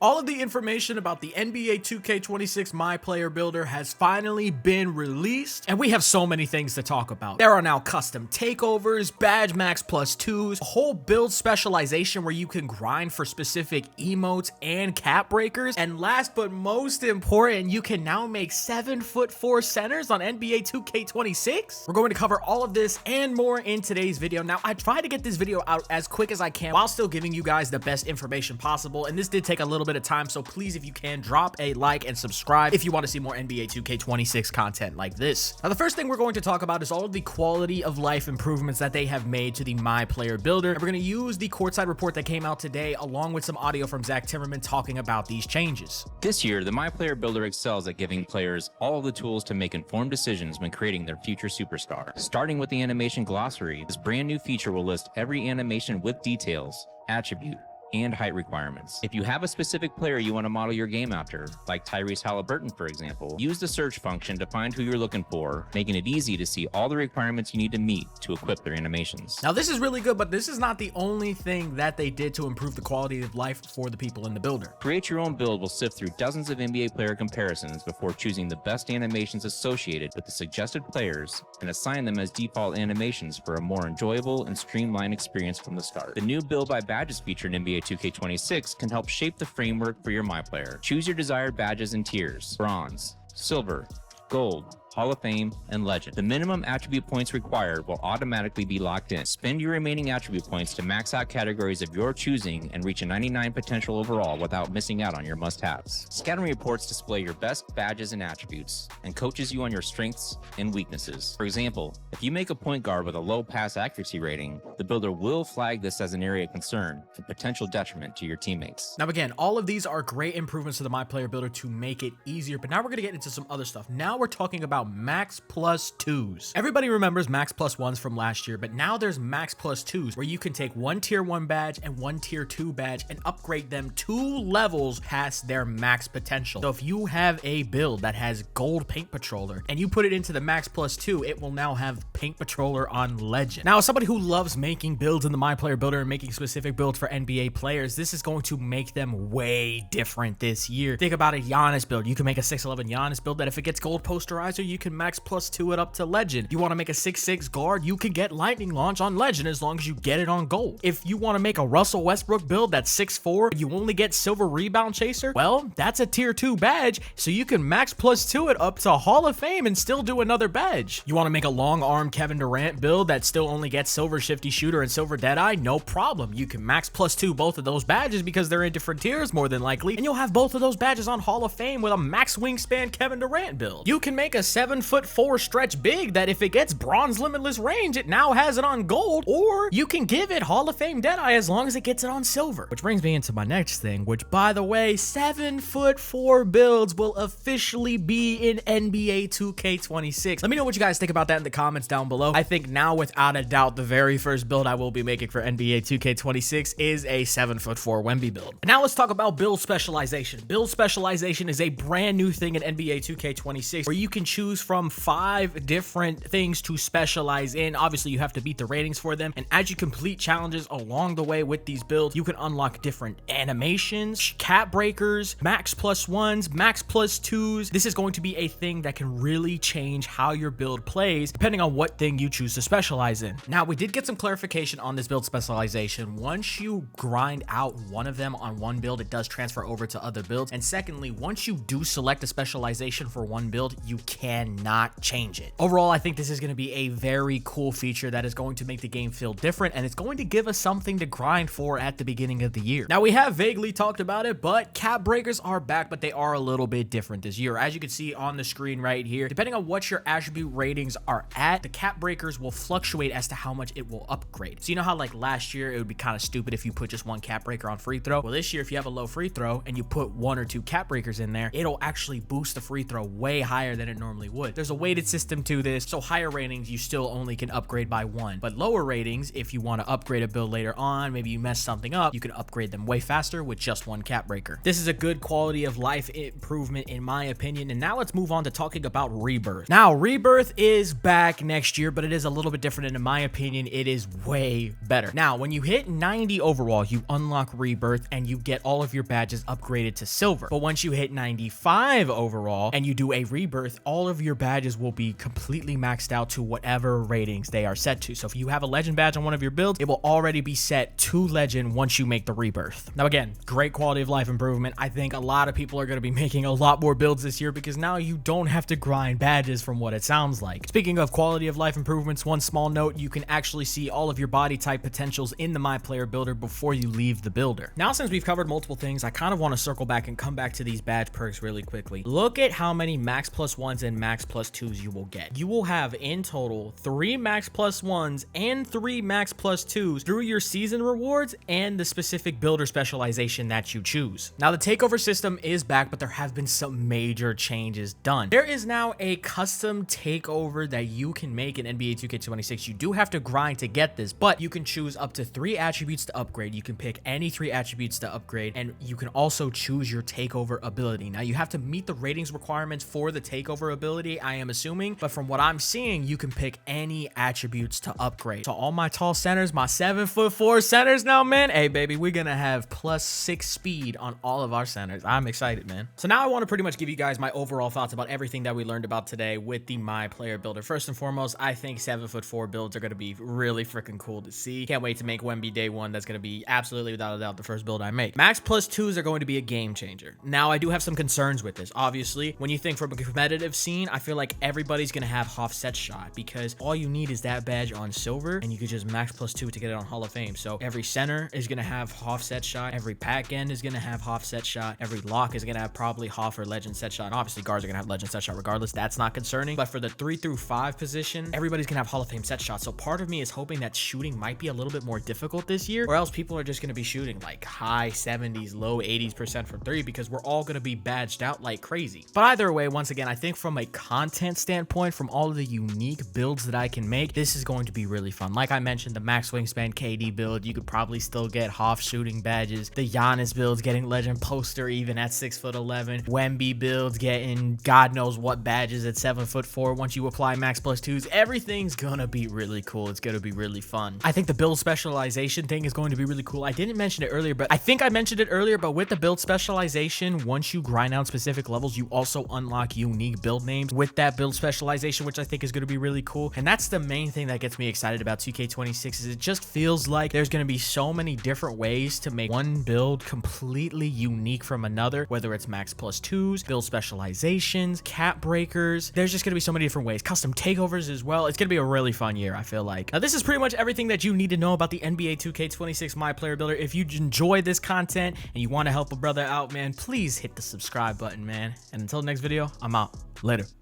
All of the information about the NBA 2K26 MyPlayer Builder has finally been released, and we have so many things to talk about. There are now custom takeovers, badge max plus 2s, a whole build specialization where you can grind for specific emotes and cap breakers, and last but most important, you can now make 7'4" centers on NBA 2K26. We're going to cover all of this and more in today's video. Now, I tried to get this video out as quick as I can while still giving you guys the best information possible, and this did take a little bit of time, so please, if you can, drop a like and subscribe if you want to see more NBA 2K26 content like this. Now, the first thing we're going to talk about is all of the quality of life improvements that they have made to the MyPlayer Builder, and we're going to use the courtside report that came out today along with some audio from Zach Timmerman talking about these changes. This year, the MyPlayer Builder excels at giving players all of the tools to make informed decisions when creating their future superstar. Starting with the animation glossary, this brand new feature will list every animation with details, attribute, and height requirements. If you have a specific player you want to model your game after, like Tyrese Halliburton, for example, use the search function to find who you're looking for, making it easy to see all the requirements you need to meet to equip their animations. Now, this is really good, but this is not the only thing that they did to improve the quality of life for the people in the builder. Create Your Own Build will sift through dozens of NBA player comparisons before choosing the best animations associated with the suggested players and assign them as default animations for a more enjoyable and streamlined experience from the start. The new Build by Badges feature in NBA 2K26 can help shape the framework for your MyPlayer. Choose your desired badges and tiers: bronze, silver, gold, Hall of Fame, and Legend. The minimum attribute points required will automatically be locked in. Spend your remaining attribute points to max out categories of your choosing and reach a 99 potential overall without missing out on your must-haves. Scattering reports display your best badges and attributes and coaches you on your strengths and weaknesses. For example, if you make a point guard with a low pass accuracy rating, the builder will flag this as an area of concern and potential detriment to your teammates. Now, again, all of these are great improvements to the MyPlayer Builder to make it easier, but now we're going to get into some other stuff. Now we're talking about max plus 2s. Everybody remembers max plus 1s from last year, but now there's max plus 2s where you can take one tier 1 badge and one tier 2 badge and upgrade them 2 levels past their max potential. So if you have a build that has gold paint patroller and you put it into the max plus 2, it will now have paint patroller on Legend. Now, as somebody who loves making builds in the MyPlayer Builder and making specific builds for NBA players, this is going to make them way different this year. Think about a Giannis build. You can make a 6'11" Giannis build that if it gets gold posterizer, you can max plus 2 it up to Legend. You want to make a 6'6" guard, you can get lightning launch on Legend as long as you get it on gold. If you want to make a Russell Westbrook build that's 6'4", you only get silver rebound chaser, well, that's a tier 2 badge, so you can max plus 2 it up to Hall of Fame and still do another badge. You want to make a long arm Kevin Durant build that still only gets silver shifty shooter and silver deadeye, no problem. You can max plus 2 both of those badges because they're in different tiers more than likely, and you'll have both of those badges on Hall of Fame with a max wingspan Kevin Durant build. You can make a 7'4" stretch big that if it gets bronze limitless range, it now has it on gold, or you can give it Hall of Fame Deadeye as long as it gets it on silver. Which brings me into my next thing, which, by the way, 7'4" builds will officially be in NBA 2K26. Let me know what you guys think about that in the comments down below. I think now, without a doubt, the very first build I will be making for NBA 2K26 is a 7'4" Wemby build. Now let's talk about build specialization. Build specialization is a brand new thing in NBA 2K26 where you can choose from 5 different things to specialize in. Obviously, you have to beat the ratings for them, and as you complete challenges along the way with these builds, you can unlock different animations, cap breakers, max plus 1s, max plus 2s. This is going to be a thing that can really change how your build plays depending on what thing you choose to specialize in. Now, we did get some clarification on this build specialization. Once you grind out one of them on one build, it does transfer over to other builds, and secondly, once you do select a specialization for one build, you cannot change it. Overall, I think this is going to be a very cool feature that is going to make the game feel different, and it's going to give us something to grind for at the beginning of the year. Now, we have vaguely talked about it, but cap breakers are back, but they are a little bit different this year. As you can see on the screen right here, depending on what your attribute ratings are at, the cap breakers will fluctuate as to how much it will upgrade. So you know how like last year it would be kind of stupid if you put just one cap breaker on free throw? Well, this year, if you have a low free throw and you put 1 or 2 cap breakers in there, it'll actually boost the free throw way higher than it normally normally would. There's a weighted system to this, so higher ratings, you still only can upgrade by one. But lower ratings, if you want to upgrade a build later on, maybe you mess something up, you can upgrade them way faster with just one cap breaker. This is a good quality of life improvement in my opinion. And now let's move on to talking about Rebirth. Now, Rebirth is back next year, but it is a little bit different, and in my opinion, it is way better. Now, when you hit 90 overall, you unlock Rebirth and you get all of your badges upgraded to silver. But once you hit 95 overall and you do a Rebirth, all of your badges will be completely maxed out to whatever ratings they are set to. So if you have a legend badge on one of your builds, it will already be set to legend once you make the Rebirth. Now, again, great quality of life improvement. I think a lot of people are going to be making a lot more builds this year because now you don't have to grind badges from what it sounds like. Speaking of quality of life improvements, one small note, you can actually see all of your body type potentials in the MyPlayer Builder before you leave the builder. Now, since we've covered multiple things, I kind of want to circle back and come back to these badge perks really quickly. Look at how many max plus ones and max plus twos you will get. You will have in total 3 max plus ones and 3 max plus twos through your season rewards and the specific builder specialization that you choose. Now, the takeover system is back, but there have been some major changes done. There is now a custom takeover that you can make in NBA 2K26. You do have to grind to get this, but you can choose up to 3 attributes to upgrade. You can pick any 3 attributes to upgrade, and you can also choose your takeover ability. Now, you have to meet the ratings requirements for the takeover ability, I am assuming, but from what I'm seeing, you can pick any attributes to upgrade. So all my tall centers, my 7'4" centers now, man, hey baby, we're gonna have +6 speed on all of our centers. I'm excited, man. So now I want to pretty much give you guys my overall thoughts about everything that we learned about today with the MyPlayer Builder. First and foremost, I think 7'4" builds are going to be really freaking cool to see. Can't wait to make Wemby day one. That's going to be absolutely, without a doubt, the first build I make. Max plus twos are going to be a game changer. Now, I do have some concerns with this. Obviously, when you think from a competitive scene, I feel like everybody's going to have half set shot because all you need is that badge on silver and you could just max plus 2 to get it on Hall of Fame. So every center is going to have half set shot. Every pack end is going to have half set shot. Every lock is going to have probably half or legend set shot. And obviously, guards are going to have legend set shot regardless. That's not concerning. But for the 3 through 5 position, everybody's going to have Hall of Fame set shot. So part of me is hoping that shooting might be a little bit more difficult this year, or else people are just going to be shooting like high 70s, low 80s% from 3 because we're all going to be badged out like crazy. But either way, once again, I think from a content standpoint, from all of the unique builds that I can make, this is going to be really fun. Like I mentioned, the max wingspan KD build, you could probably still get half shooting badges. The Giannis builds getting legend poster even at 6'11". Wemby builds getting God knows what badges at 7'4". Once you apply max plus twos, everything's gonna be really cool. It's gonna be really fun. I think the build specialization thing is going to be really cool. I didn't mention it earlier, but I think I mentioned it earlier, but with the build specialization, once you grind out specific levels, you also unlock unique build names with that build specialization, which I think is going to be really cool. And that's the main thing that gets me excited about 2K26 is it just feels like there's going to be so many different ways to make one build completely unique from another, whether it's max plus twos, build specializations, cap breakers. There's just going to be so many different ways. Custom takeovers as well. It's going to be a really fun year, I feel like. Now, this is pretty much everything that you need to know about the NBA 2K26 MyPlayer Builder. If you enjoy this content and you want to help a brother out, man, please hit the subscribe button, man. And until the next video, I'm out. Later.